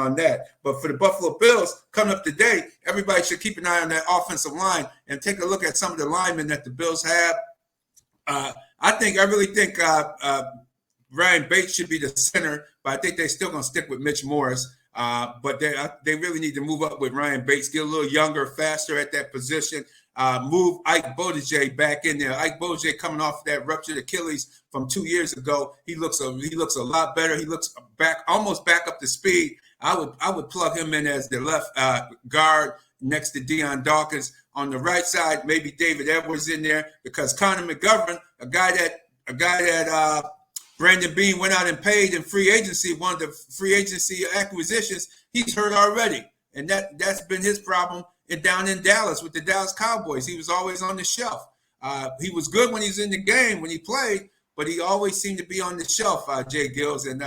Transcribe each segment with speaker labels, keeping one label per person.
Speaker 1: on that. But for the Buffalo Bills coming up today, everybody should keep an eye on that offensive line and take a look at some of the linemen that the Bills have. I really think Ryan Bates should be the center, but I think they're still going to stick with Mitch Morris. But they really need to move up with Ryan Bates, get a little younger, faster at that position. Move Ike Bottier back in there. Ike Bottier coming off that ruptured Achilles from 2 years ago. He looks a lot better. He looks almost back up to speed. I would plug him in as the left guard next to Deion Dawkins. On the right side, maybe David Edwards in there, because Connor McGovern, a guy that Brandon Beane went out and paid in free agency, one of the free agency acquisitions, he's hurt already. And that's been his problem down in Dallas with the Dallas Cowboys. He was always on the shelf. He was good when he was in the game, when he played, but he always seemed to be on the shelf, J-GILLZ. And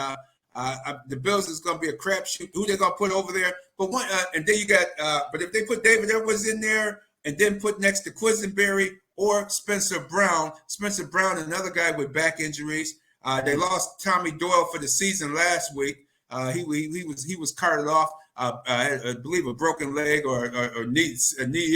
Speaker 1: the Bills is going to be a crapshoot. Who they're going to put over there? But and then you got, but if they put David Edwards in there and then put next to Quisenberry or Spencer Brown, another guy with back injuries. They lost Tommy Doyle for the season last week. He was carted off. I believe a broken leg or knee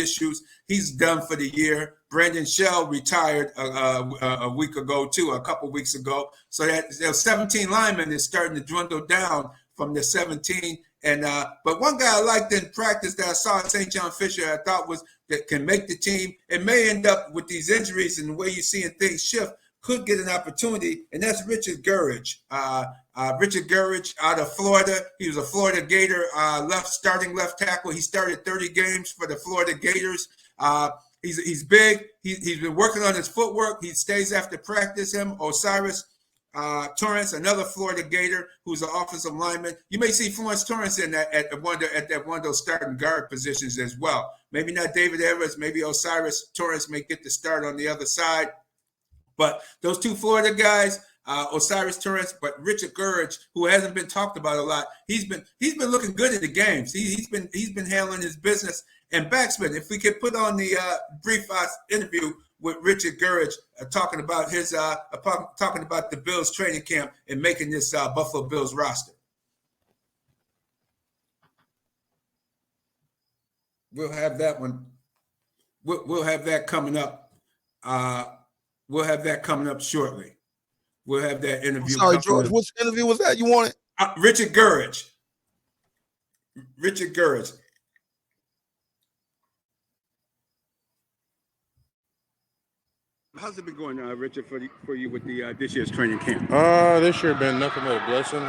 Speaker 1: issues. He's done for the year. Brandon Shell retired a week ago too, a couple weeks ago. So that 17 linemen is starting to dwindle down from the 17. And but one guy I liked in practice that I saw at St. John Fisher, I thought that can make the team. It may end up with these injuries and the way you're seeing things shift, could get an opportunity, and that's Richard Gurridge. Richard Gurridge out of Florida. He was a Florida Gator starting left tackle. He started 30 games for the Florida Gators. He's big. He's been working on his footwork. He stays after practice. Osiris Torrance, another Florida Gator, who's an offensive lineman. You may see Florence Torrance in that at one of those starting guard positions as well. Maybe not David Edwards. Maybe Osiris Torrance may get the start on the other side. But those two Florida guys, Osiris Torrance, but Richard Gurridge, who hasn't been talked about a lot, he's been looking good in the games. He's been handling his business. And Backspin, if we could put on the brief interview with Richard Gurridge, talking about the Bills training camp and making this Buffalo Bills roster. We'll have that one. We'll have that coming up. We'll have that coming up shortly. We'll have that interview.
Speaker 2: Sorry, George, which interview was that you wanted?
Speaker 1: Richard Gurridge. Richard Gurridge. How's it been going, Richard, for you with the this year's training camp?
Speaker 3: This year been nothing but a blessing.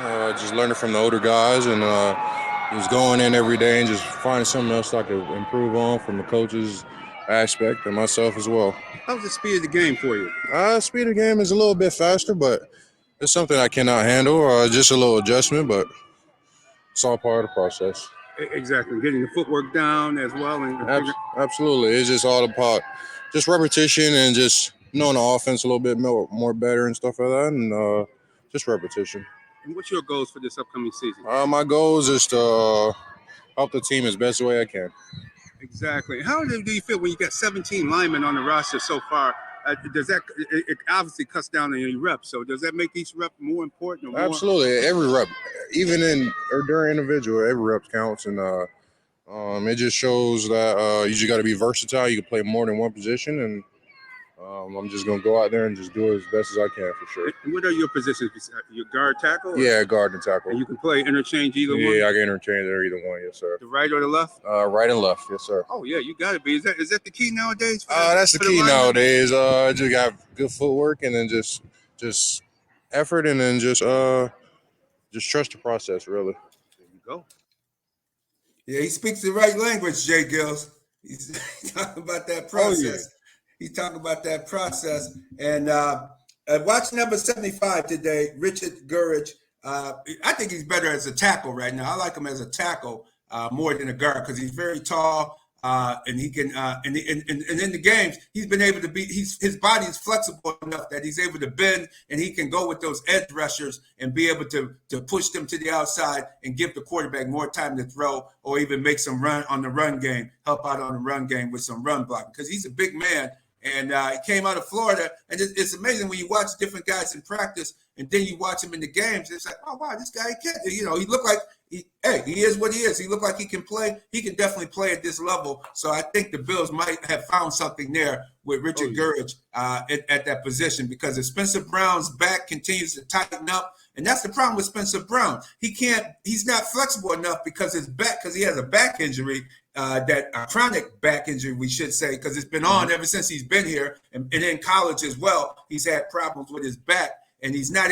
Speaker 3: Just learning from the older guys and just going in every day and just finding something else I could improve on from the coaches aspect and myself as well.
Speaker 1: How's the speed of the game for you?
Speaker 3: Speed of the game is a little bit faster, but it's something I cannot handle. Just a little adjustment, but it's all part of the process.
Speaker 1: Exactly, getting the footwork down as well. And
Speaker 3: absolutely, it's just all about just repetition and just knowing the offense a little bit more better and stuff like that, and just repetition.
Speaker 1: And what's your goals for this upcoming season?
Speaker 3: My goals is to help the team as best way I can.
Speaker 1: Exactly. How do you feel when you got 17 linemen on the roster so far? Does that it obviously cuts down on your reps? So does that make each rep more important? Or more?
Speaker 3: Absolutely, every rep, even in or during individual, every rep counts, and it just shows that you just got to be versatile. You can play more than one position, and I'm just gonna go out there and just do it as best as I can for sure.
Speaker 1: And what are your positions? Your guard, tackle? Or?
Speaker 3: Yeah, guard and tackle.
Speaker 1: And you can play interchange either one?
Speaker 3: Yeah, I can interchange either one, yes, sir.
Speaker 1: The right or the left?
Speaker 3: Right and left, yes, sir.
Speaker 1: Oh, yeah, you got to be. Is that the key nowadays?
Speaker 3: That's the key nowadays. Just got good footwork and then just effort and then just trust the process, really.
Speaker 1: There you go. Yeah, he speaks the right language, J-GILLZ. He's talking about that process. Oh, yeah. He's talking about that process. And watch number 75 today, Richard Gurridge. I think he's better as a tackle right now. I like him as a tackle more than a guard because he's very tall and he can and in the games he's been able to be. His body is flexible enough that he's able to bend and he can go with those edge rushers and be able to push them to the outside and give the quarterback more time to throw or even make some run on the run game, help out on the run game with some run blocking because he's a big man. And he came out of Florida, and it's amazing when you watch different guys in practice and then you watch him in the games. It's like, oh wow, this guy can't. He looked like he is what he is. He looked like he can play. He can definitely play at this level. So I think the Bills might have found something there with Richard Gurridge at that position, because if Spencer Brown's back continues to tighten up, and that's the problem with Spencer Brown. He's not flexible enough because he has a back injury, a chronic back injury, we should say, because it's been on ever since he's been here, and in college as well. He's had problems with his back, and he's not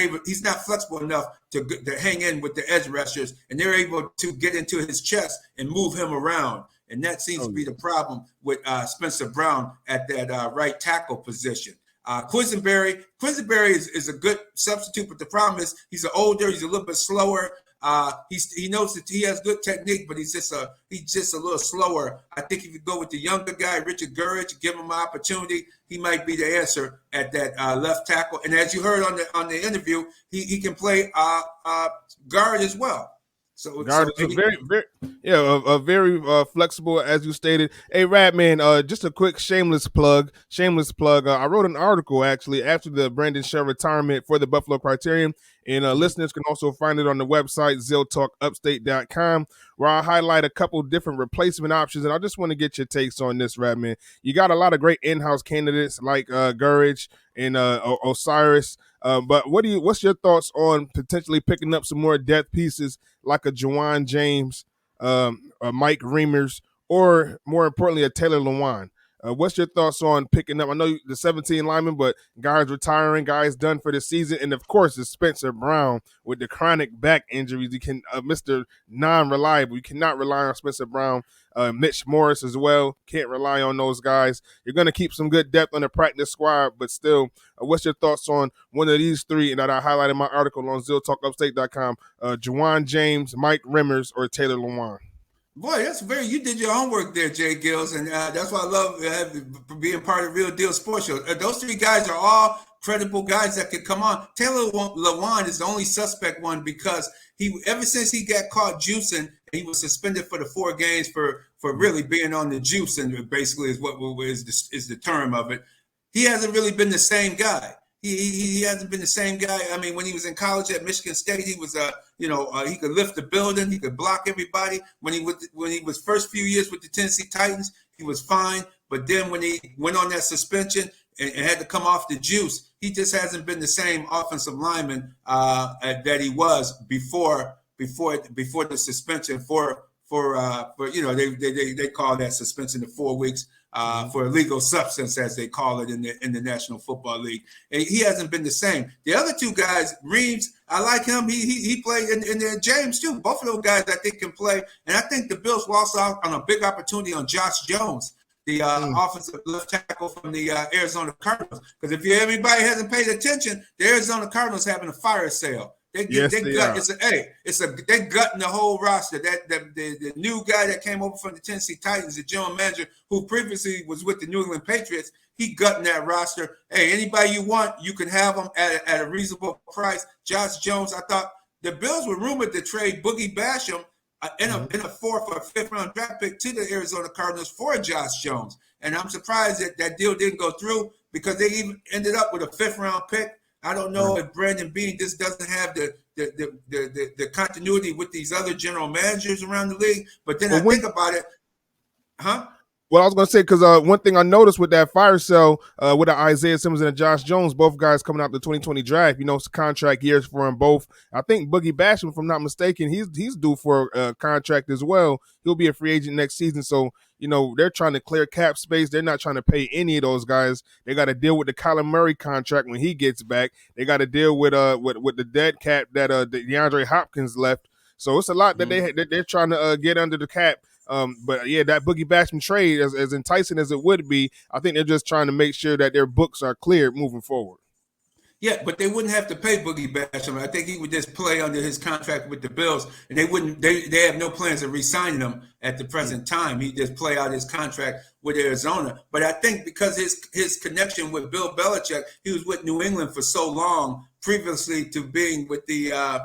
Speaker 1: flexible enough to hang in with the edge rushers, and they're able to get into his chest and move him around. And that seems to be the problem with Spencer Brown at that right tackle position. Quisenberry is a good substitute, but the problem is he's a little bit slower. He knows that he has good technique, but he's just a little slower. I think if you go with the younger guy, Richard Gurridge, give him an opportunity, he might be the answer at that left tackle. And as you heard on the interview, he can play guard as well. So
Speaker 4: guard is very flexible, as you stated. Hey, Radman, just a quick shameless plug. I wrote an article actually after the Brandon Shell retirement for the Buffalo Criterion, and listeners can also find it on the website zealtalkupstate.com, where I highlight a couple different replacement options. And I just want to get your takes on this, Radman. You got a lot of great in-house candidates like Gurridge and Osiris. But what's your thoughts on potentially picking up some more depth pieces like a Juwan James, a Mike Reimers, or more importantly, a Taylor Lewan? What's your thoughts on picking up? I know the 17 linemen, but guys retiring, guys done for the season. And, of course, it's Spencer Brown with the chronic back injuries. You can Mr. Non-reliable. You cannot rely on Spencer Brown. Mitch Morris as well. Can't rely on those guys. You're going to keep some good depth on the practice squad, but still, what's your thoughts on one of these three? And that I highlighted in my article on ZealTalkUpstate.com, Juwan James, Mike Reimers, or Taylor Lewan?
Speaker 1: Boy, you did your homework there, J-GILLZ, and that's why I love being part of Real Deal Sports Show. Those three guys are all credible guys that could come on. Taylor Lewan is the only suspect one, because ever since he got caught juicing, he was suspended for the 4 games for really being on the juice, and basically is what is the term of it. He hasn't really been the same guy. He hasn't been the same guy. I mean, when he was in college at Michigan State, he was he could lift the building, he could block everybody. When he was first few years with the Tennessee Titans, he was fine. But then when he went on that suspension and had to come off the juice, he just hasn't been the same offensive lineman that he was before the suspension for they call that suspension the 4 weeks. For illegal substance, as they call it in the National Football League. And he hasn't been the same. The other two guys, Reeves, I like him. He played in there. James too. Both of those guys I think can play. And I think the Bills lost out on a big opportunity on Josh Jones, the offensive left tackle from the Arizona Cardinals. Because if everybody hasn't paid attention, the Arizona Cardinals having a fire sale. They gutting the whole roster. The new guy that came over from the Tennessee Titans, the general manager, who previously was with the New England Patriots, he gutting that roster. Hey, anybody you want, you can have them at a reasonable price. Josh Jones, I thought the Bills were rumored to trade Boogie Basham in a 4th or 5th round draft pick to the Arizona Cardinals for Josh Jones, and I'm surprised that deal didn't go through, because they even ended up with a 5th round pick. I don't know if Brandon Beane just doesn't have the continuity with these other general managers around the league. But then think about it, huh?
Speaker 4: Well, I was going to say, because one thing I noticed with that fire sale with the Isaiah Simmons and the Josh Jones, both guys coming out the 2020 draft, it's contract years for them both. I think Boogie Basham, if I'm not mistaken, he's due for a contract as well. He'll be a free agent next season. So, they're trying to clear cap space. They're not trying to pay any of those guys. They got to deal with the Kyler Murray contract when he gets back. They got to deal with the dead cap that DeAndre Hopkins left. So it's a lot that they're trying to get under the cap. But yeah, that Boogie Basham trade, as enticing as it would be, I think they're just trying to make sure that their books are cleared moving forward.
Speaker 1: Yeah, but they wouldn't have to pay Boogie Basham. I think he would just play under his contract with the Bills, and they have no plans of re-signing him at the present time. He just play out his contract with Arizona. But I think because his connection with Bill Belichick, he was with New England for so long, previously to being with the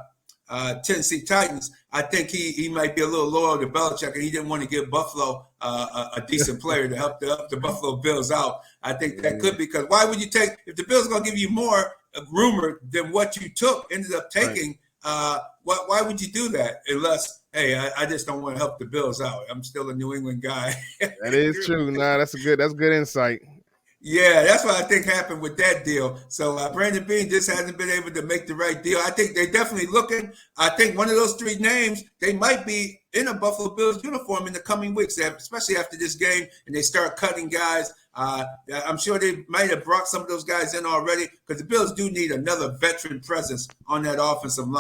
Speaker 1: Tennessee Titans, I think he might be a little loyal to Belichick, and he didn't want to give Buffalo a decent player to help the Buffalo Bills out. I think that could be, because why would you take, if the Bills are going to give you more rumored than what you ended up taking, why would you do that? Unless, hey, I just don't want to help the Bills out. I'm still a New England guy.
Speaker 4: That is true. Nah, that's good insight.
Speaker 1: Yeah, that's what I think happened with that deal. So Brandon Beane just hasn't been able to make the right deal. I think they're definitely looking. I think one of those three names, they might be in a Buffalo Bills uniform in the coming weeks, especially after this game, and they start cutting guys. I'm sure they might have brought some of those guys in already, because the Bills do need another veteran presence on that offensive line.